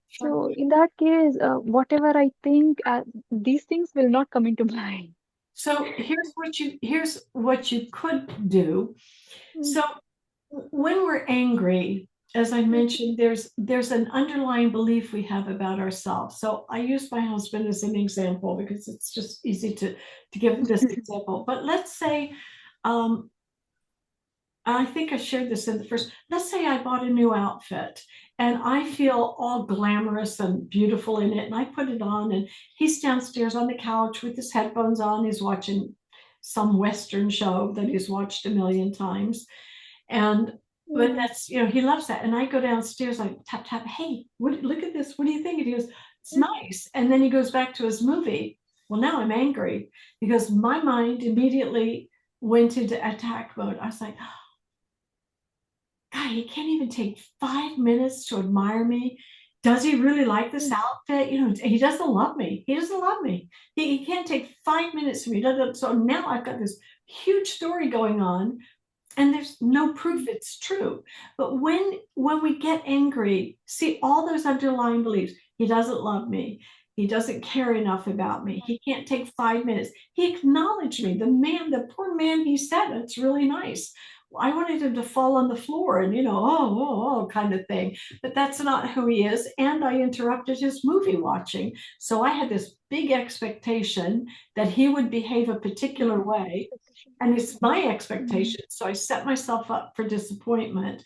Sure. So in that case, whatever I think, these things will not come into mind. So here's what you could do. Mm. So when we're angry, as I mentioned, there's an underlying belief we have about ourselves. So I use my husband as an example because it's just easy to give this example. But let's say, um, I think I shared this in the first. Let's say I bought a new outfit and I feel all glamorous and beautiful in it, and I put it on, and he's downstairs on the couch with his headphones on. He's watching some Western show that he's watched a million times. And but Mm. that's, he loves that. And I go downstairs, I tap tap, hey, look at this, what do you think? And he goes, it's nice. And then he goes back to his movie. Well, now I'm angry because my mind immediately went into attack mode. I was like, God, he can't even take 5 minutes to admire me. Does he really like this outfit? He doesn't love me. He doesn't love me. He can't take 5 minutes from me. So now I've got this huge story going on, and there's no proof it's true. But when we get angry, see all those underlying beliefs. He doesn't love me. He doesn't care enough about me. He can't take 5 minutes. He acknowledged me. The poor man, he said, it's really nice. I wanted him to fall on the floor and, oh, kind of thing. But that's not who he is. And I interrupted his movie watching. So I had this big expectation that he would behave a particular way, and it's my expectation. So I set myself up for disappointment.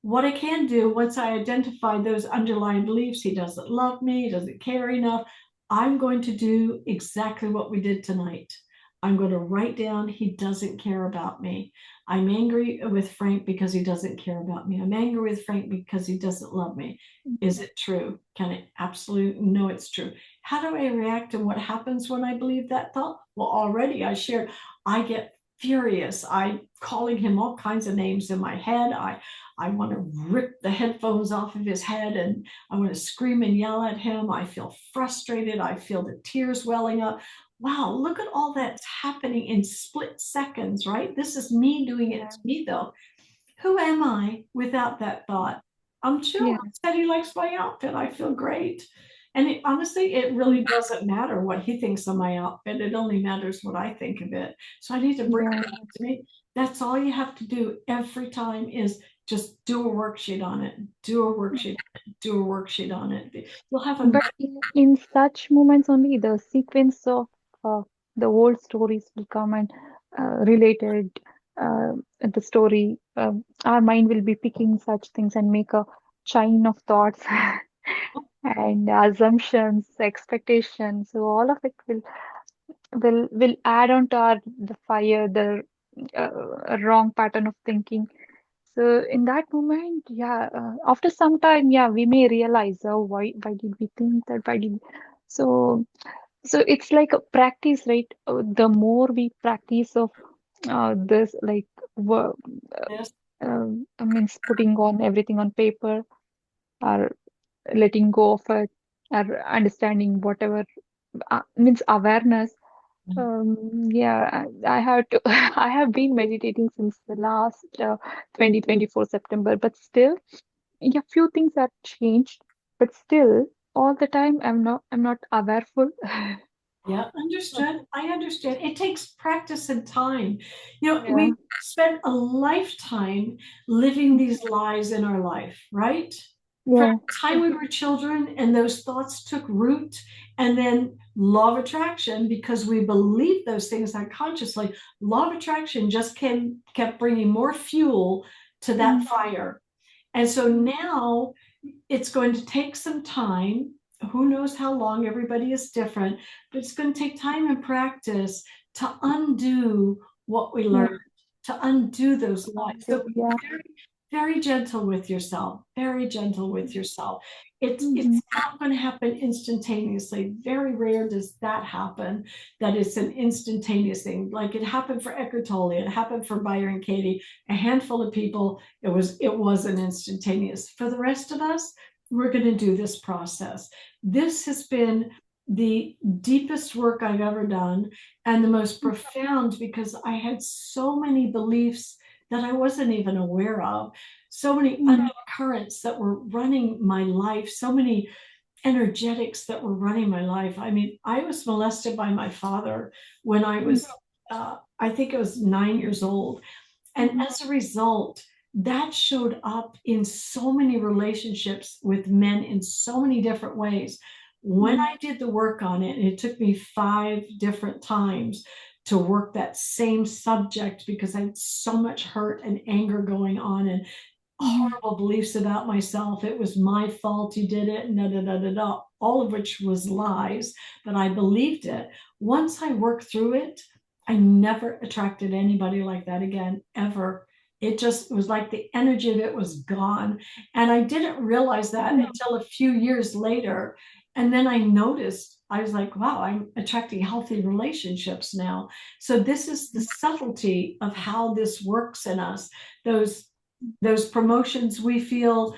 What I can do once I identify those underlying beliefs, he doesn't love me, he doesn't care enough, I'm going to do exactly what we did tonight. I'm going to write down, he doesn't care about me. I'm angry with Frank because he doesn't care about me. I'm angry with Frank because he doesn't love me. Is it true? Can it absolutely know it's true? How do I react, and what happens when I believe that thought? Well, already I shared, I get furious. I calling him all kinds of names in my head. I want to rip the headphones off of his head, and I want to scream and yell at him. I feel frustrated. I feel the tears welling up. Wow, look at all that's happening in split seconds, right? This is me doing it to me, though. Who am I without that thought? I'm chill. Yeah. Said he likes my outfit. I feel great. And honestly, it really doesn't matter what he thinks of my outfit. It only matters what I think of it. So I need to bring Yeah. it back to me. That's all you have to do every time, is just do a worksheet on it. Do a worksheet. Do a worksheet on it. You'll have a But in such moments only the sequence of uh, the old stories will come and related the story. Our mind will be picking such things and make a chain of thoughts and assumptions, expectations. So all of it will add on to our the fire, the wrong pattern of thinking. So in that moment, yeah, after some time, yeah, we may realize, oh, why did we think that? Why did so so it's like a practice, right? The more we practice of this, like work, yes. I mean, putting on everything on paper, or letting go of it, or understanding whatever means awareness. Yeah, I have to. I have been meditating since the last 2024 September, but still, yeah, few things have changed, but still, all the time, I'm not awareful. Yeah, understood. I understand. It takes practice and time. You know, Yeah, we spent a lifetime living these lies in our life, right? From yeah, the time we were children and those thoughts took root, and then law of attraction, because we believed those things unconsciously, law of attraction just kept bringing more fuel to that mm, fire. And so now it's going to take some time. Who knows how long? Everybody is different, but it's going to take time and practice to undo what we yeah, learned, to undo those lies. So be yeah, very, very gentle with yourself, very gentle with yourself. It's mhm, not going to happen instantaneously. Very rare does that happen, that it's an instantaneous thing. Like it happened for Eckhart Tolle, it happened for Byron Katie, a handful of people, it wasn't instantaneous. For the rest of us, we're going to do this process. This has been the deepest work I've ever done, and the most profound, because I had so many beliefs that I wasn't even aware of, so many mm, undercurrents that were running my life, so many energetics that were running my life. I mean, I was molested by my father when I was, I think I was 9 years old. And mhm, as a result, that showed up in so many relationships with men in so many different ways. When mm, I did the work on it, and it took me 5 different times to work that same subject, because I had so much hurt and anger going on, and mhm, horrible beliefs about myself. It was my fault, you did it, da da da da da, all of which was lies, but I believed it. Once I worked through it, I never attracted anybody like that again, ever. It just was like the energy of it was gone. And I didn't realize that mm, until a few years later. And then I noticed, I was like, wow, I'm attracting healthy relationships now. So this is the subtlety of how this works in us. Those those promotions we feel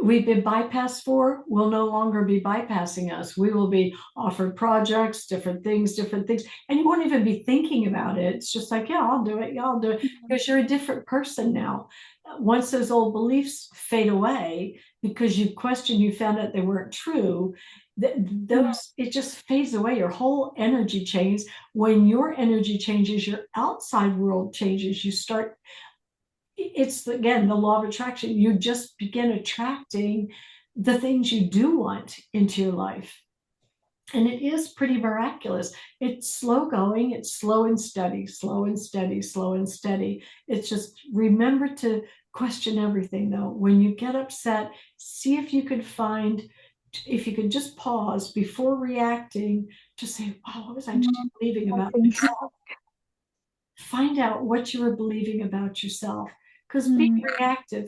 we've been bypassed for will no longer be bypassing us. We will be offered projects, different things, and you won't even be thinking about it. It's just like, yeah, I'll do it. Yeah, I'll do it, because you're a different person now. Once those old beliefs fade away because you questioned, you found out they weren't true. mm, Those, it just fades away. Your whole energy changes. When your energy changes, your outside world changes. You start, it's again the law of attraction. You just begin attracting the things you do want into your life. And it is pretty miraculous. It's slow going, it's slow and steady, slow and steady, slow and steady. It's just remember to question everything, though. When you get upset, see if you can find if you could just pause before reacting, just say, wow, what was I just believing I about think. myself? Find out what you were believing about yourself. Because being reactive,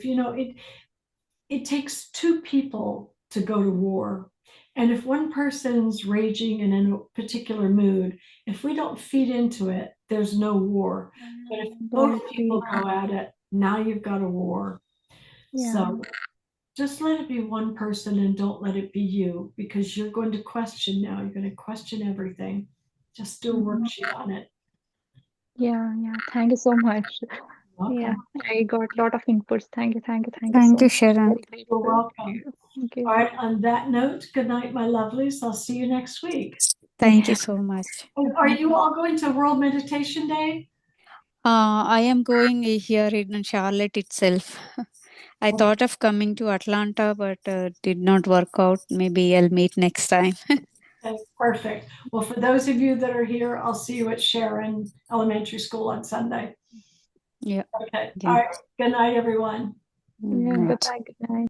it takes two people to go to war. And if one person's raging and in a particular mood, if we don't feed into it, there's no war. But if both people go at it, now you've got a war. Yeah. So just let it be one person and don't let it be you, because you're going to question now. You're going to question everything. Just do a worksheet on it. Yeah, yeah. Thank you so much. Welcome. Yeah, I got a lot of inputs. Thank you so Thank you, much. Sharon. Very You're grateful. welcome. Thank you. All right, on that note, good night, my lovelies. I'll see you next week. Thank you so much. Are you all going to World Meditation Day? I am going here in Charlotte itself. I thought of coming to Atlanta, but did not work out. Maybe I'll meet next time. Okay, perfect. Well, for those of you that are here, I'll see you at Sharon Elementary School on Sunday. Yeah. Okay. Yeah. All right. Good night, everyone. Yeah, Right. goodbye, good night.